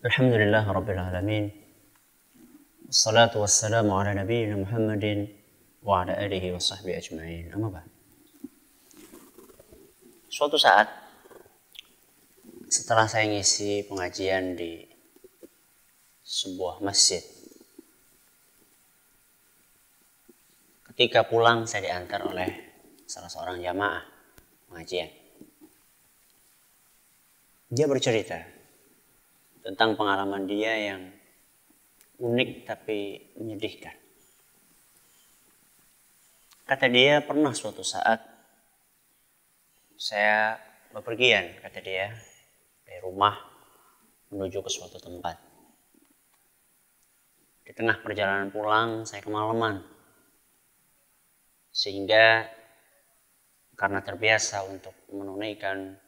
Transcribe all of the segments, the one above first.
Alhamdulillah Rabbil Alamin. Wassalatu wassalamu ala nabiyyina Muhammadin wa ala alihi wa sahbihi ajma'in. Amma ba'd. Suatu saat setelah saya ngisi pengajian di sebuah masjid, ketika pulang saya diantar oleh salah seorang jamaah pengajian. Dia bercerita tentang pengalaman dia yang unik tapi menyedihkan. Kata dia, pernah suatu saat saya bepergian, kata dia, dari rumah menuju ke suatu tempat. Di tengah perjalanan pulang saya kemalaman, sehingga karena terbiasa untuk menunaikan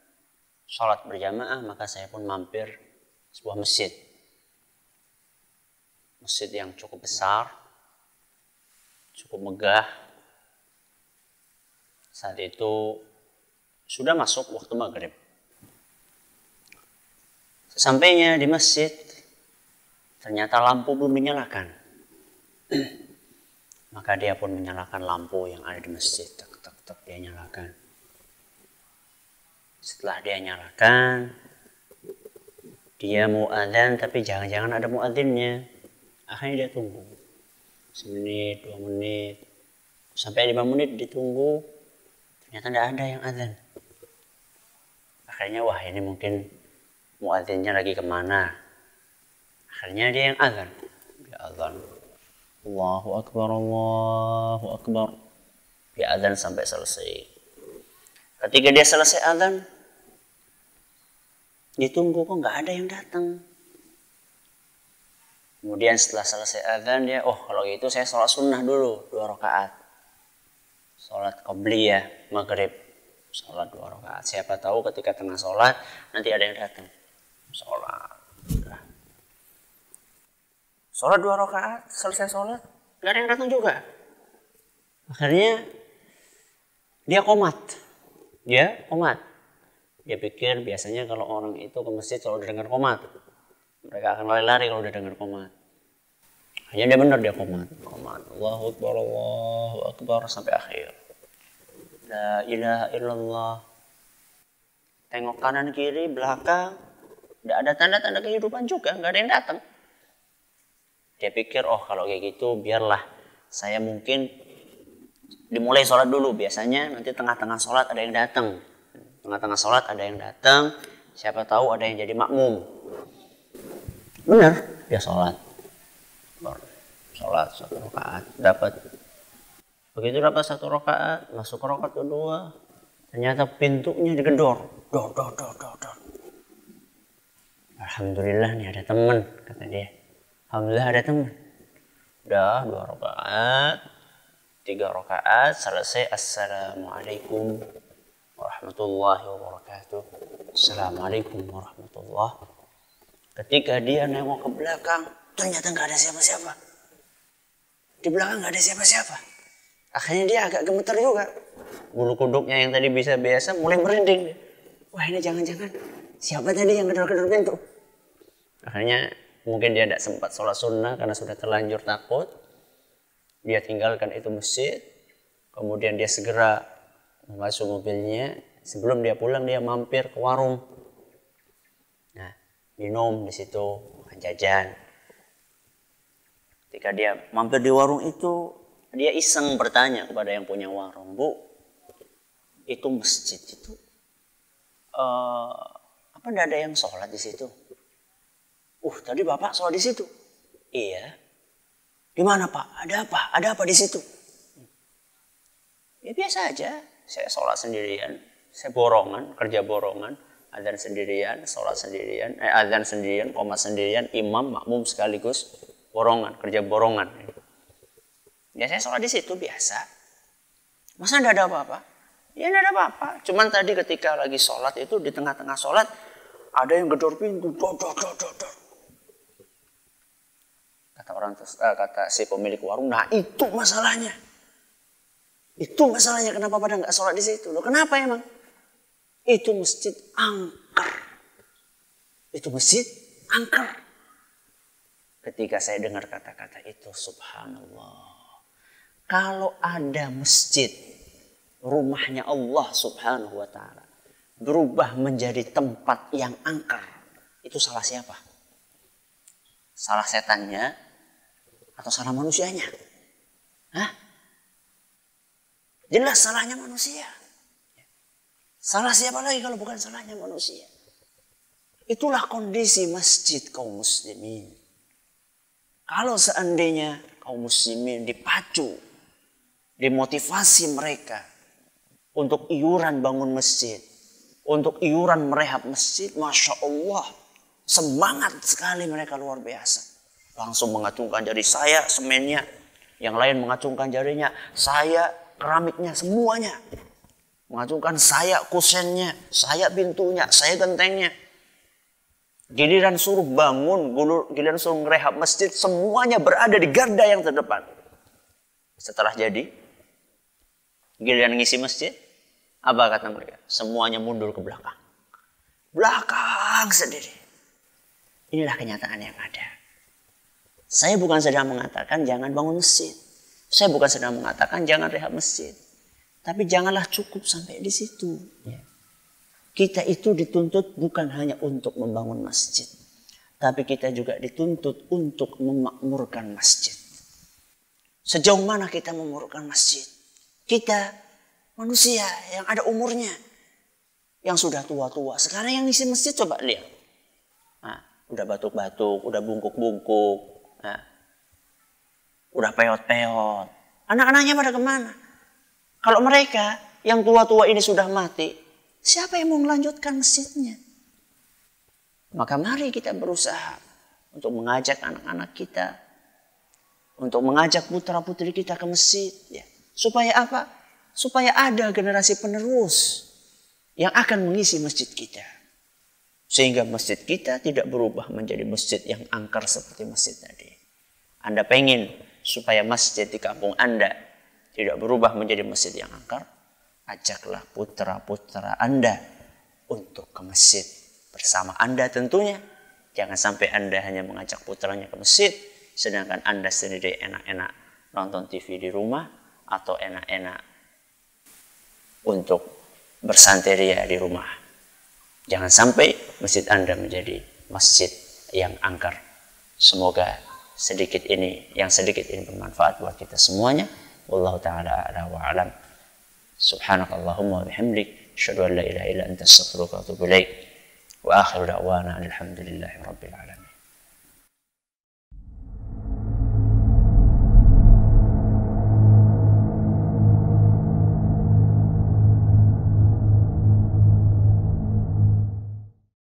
sholat berjamaah, maka saya pun mampir sebuah masjid yang cukup besar, cukup megah. Saat itu sudah masuk waktu maghrib. Sesampainya di masjid, ternyata lampu belum dinyalakan. Maka dia pun menyalakan lampu yang ada di masjid. Tek, tek, tek, dia nyalakan. Setelah dia nyalakan, dia mau adzan tapi jangan-jangan ada muadzinnya. Akhirnya dia tunggu. 1 menit, 2 menit. Sampai 5 menit ditunggu. Ternyata tidak ada yang adzan. Akhirnya wah ini mungkin muadzinnya lagi kemana. Akhirnya dia yang adzan. Dia adzan. Allahu Akbar, Allahu Akbar. Dia adzan sampai selesai. Ketika dia selesai adzan, ditunggu kok nggak ada yang datang. Kemudian setelah selesai adzan dia, kalau gitu saya sholat sunnah dulu 2 rakaat. Sholat qobliyah maghrib, sholat 2 rakaat. Siapa tahu ketika tengah sholat nanti ada yang datang. Sholat 2 rakaat, selesai sholat nggak ada yang datang juga. Akhirnya dia komat. Dia pikir biasanya kalau orang itu ke masjid kalau udah dengar qomat, mereka akan lari-lari kalau udah dengar qomat. Hanya dia benar, dia qomat. Allahu Akbar, Allahu Akbar sampai akhir. La ilaha illallah. Tengok kanan kiri belakang, tidak ada tanda-tanda kehidupan juga, nggak ada yang datang. Dia pikir kalau kayak gitu biarlah saya mungkin dimulai sholat dulu. Biasanya nanti tengah-tengah sholat ada yang datang. Tengah-tengah sholat ada yang datang, siapa tahu ada yang jadi makmum. Benar, dia sholat 1 rakaat, dapat. Begitu dapat 1 rakaat, masuk ke rakaat kedua, ternyata pintunya digedor. Dor. Alhamdulillah nih ada teman, kata dia. Alhamdulillah ada teman. Udah 2 rakaat, 3 rakaat, selesai. Assalamualaikum warahmatullahi wabarakatuh. Assalamualaikum warahmatullahi. Ketika dia nengok ke belakang, ternyata nggak ada siapa-siapa. Di belakang nggak ada siapa-siapa. Akhirnya dia agak gemeter juga. Bulu kuduknya yang tadi bisa biasa mulai merinding. Wah ini jangan-jangan siapa tadi yang gedor-gedor pintu. Akhirnya mungkin dia tidak sempat sholat sunnah karena sudah terlanjur takut. Dia tinggalkan itu masjid. Kemudian dia segera masuk mobilnya. Sebelum dia pulang dia mampir ke warung. Nah, minum di situ, makan jajan. Ketika dia mampir di warung itu, dia iseng bertanya kepada yang punya warung, "Bu, itu masjid itu apa tidak ada yang sholat di situ?" Tadi Bapak sholat di situ." "Iya." "Di mana Pak? Ada apa? Ada apa di situ?" "Ya biasa aja. Saya sholat sendirian, saya borongan, kerja borongan, adzan sendirian, sholat sendirian, adzan sendirian, qomat sendirian, imam, makmum sekaligus, borongan, kerja borongan. Ya saya sholat di situ biasa. Masa tidak ada apa-apa?" "Ya tidak ada apa-apa. Cuman tadi ketika lagi sholat itu di tengah-tengah sholat ada yang gedor pintu, dor. Kata si pemilik warung, nah itu masalahnya. Itu masalahnya kenapa pada nggak sholat di situ. Loh kenapa emang? Itu masjid angker. Itu masjid angker. ketika saya dengar kata-kata itu, subhanallah. Kalau ada masjid, rumahnya Allah subhanahu wa ta'ala, berubah menjadi tempat yang angker, itu salah siapa? Salah setannya atau salah manusianya? Hah? Jelas salahnya manusia. Salah siapa lagi kalau bukan salahnya manusia? Itulah kondisi masjid kaum muslimin. Kalau seandainya kaum muslimin dipacu, dimotivasi mereka untuk iuran bangun masjid, untuk iuran merehab masjid, Masya Allah, semangat sekali mereka, luar biasa. Langsung mengacungkan jari, saya semennya, yang lain mengacungkan jarinya, saya keramiknya, semuanya. Mengacungkan saya kusennya, saya pintunya, saya gentengnya. Giliran suruh bangun, giliran suruh ngerehab masjid, semuanya berada di garda yang terdepan. Setelah jadi, giliran ngisi masjid, apa kata mereka? Semuanya mundur ke belakang. Belakang sendiri. Inilah kenyataan yang ada. Saya bukan sedang mengatakan jangan bangun masjid. Saya bukan sedang mengatakan jangan rehab masjid. Tapi janganlah cukup sampai di situ. Kita itu dituntut bukan hanya untuk membangun masjid. Tapi kita juga dituntut untuk memakmurkan masjid. Sejauh mana kita memakmurkan masjid? Kita manusia yang ada umurnya. Yang sudah tua-tua. Sekarang yang ngisi masjid coba lihat. Nah, udah batuk-batuk, udah bungkuk-bungkuk. Nah, udah peot-peot. Anak-anaknya pada kemana? Kalau mereka yang tua-tua ini sudah mati, siapa yang mau melanjutkan masjidnya? Maka mari kita berusaha untuk mengajak anak-anak kita, untuk mengajak putra-putri kita ke masjid. Ya. Supaya apa? Supaya ada generasi penerus yang akan mengisi masjid kita. Sehingga masjid kita tidak berubah menjadi masjid yang angker seperti masjid tadi. Anda pengen supaya masjid di kampung Anda tidak berubah menjadi masjid yang angker, ajaklah putra-putra Anda untuk ke masjid bersama Anda tentunya. Jangan sampai Anda hanya mengajak putranya ke masjid, sedangkan Anda sendiri enak-enak nonton TV di rumah atau enak-enak untuk bersanteria di rumah. Jangan sampai masjid Anda menjadi masjid yang angker. Semoga yang sedikit ini bermanfaat buat kita semuanya. Wallahu ta'ala a'la wa a'lam. Subhanakallahumma wa bihamdik, asyhadu an la ilaha illa anta, astaghfiruka wa atubu ilaik. Wa akhiru da'wana alhamdulillahi rabbil alamin.